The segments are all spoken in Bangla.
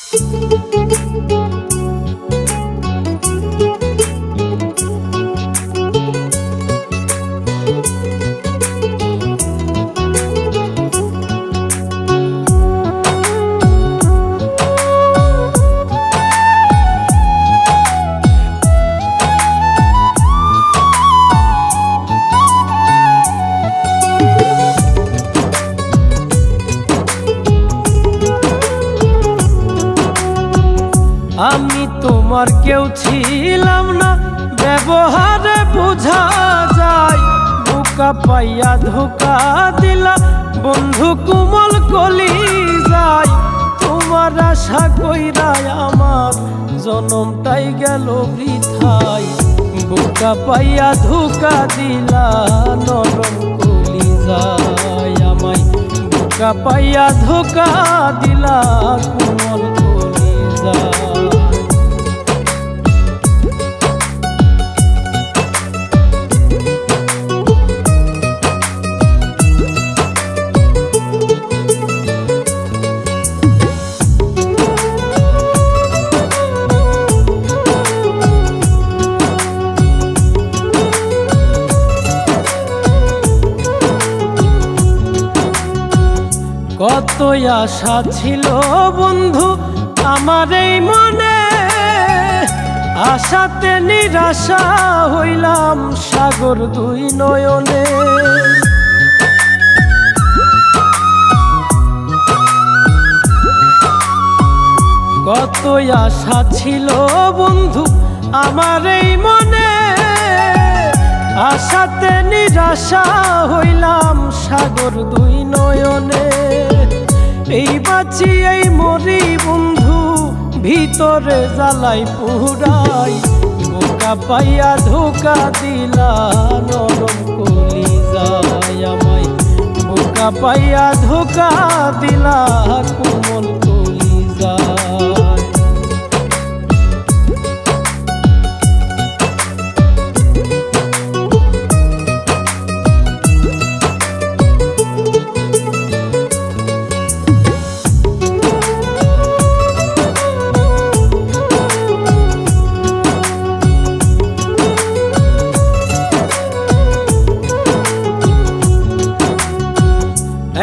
আমি তোমার কেউ ছিলাম না, ব্যবহারে বোঝা যায়। বোকা পাইয়া ধোকা দিলা বন্ধু কোমল কলি যায়। তোমার আশা কইরা আমার জনমটাই গেল বৃথায়। বোকা পাইয়া ধোকা দিলা নরম কলি যায় আমায়। বোকা পাইয়া ধোকা দিলা কোমল কলি যায়। কত আশা ছিল বন্ধু আমার এই মনে, আশাতে নিরাশা হইলাম সাগর দুই নয়নে। কত আশা ছিল বন্ধু আমার এই মনে, আশাতে নিরাশা হইলাম সাগর দুই নয়নে। এই বাঁচি এই মরি বন্ধু ভিতরে জ্বালাই পুরাই। বোকা পাইয়া ধোকা দিলা নরম কলি যায় আমায়। বোকা পাইয়া ধোকা দিলা কোমল কলি যায়।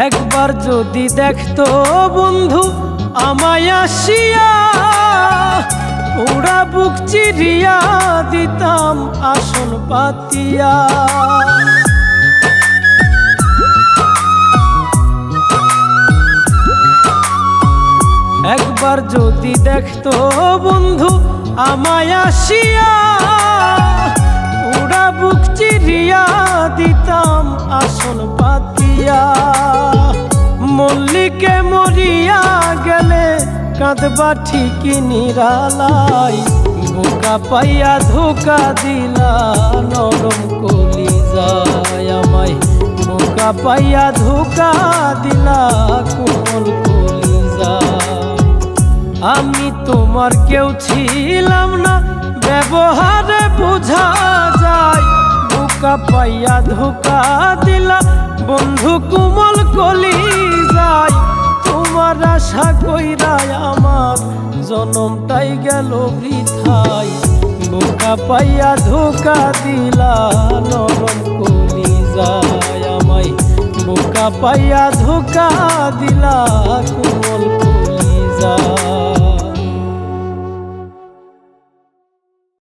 একবার যদি দেখতো বন্ধু আমায় আসিয়া, পুরা বুক চিরিয়া দিতাম আসন পাতিয়া। একবার যদি দেখতো বন্ধু আমায় আসিয়া, পুরা বুক চিরিয়া দিতাম আসন পাতিয়া। মল্লিকে মরিয়া গেলে কাঁদবা ঠিকই নিরালাই। বোকা পাইয়া ধোকা দিলা নরম কলি যায় আমায়। বোকা পাইয়া ধোকা দিলা কোমল কলি যায়। আমি তোমার কেউ ছিলাম না, ব্যবহারে বোঝা যায়। বোকা পাইয়া ধোকা দিলা বন্ধু কোমল কলি যায়। তোমার আশা কইরা আমার জনমটাই গেল বৃথায়। বোকা পাইয়া ধোকা দিলা নরম কলি যায় আমায়। বোকা পাইয়া ধোকা দিলা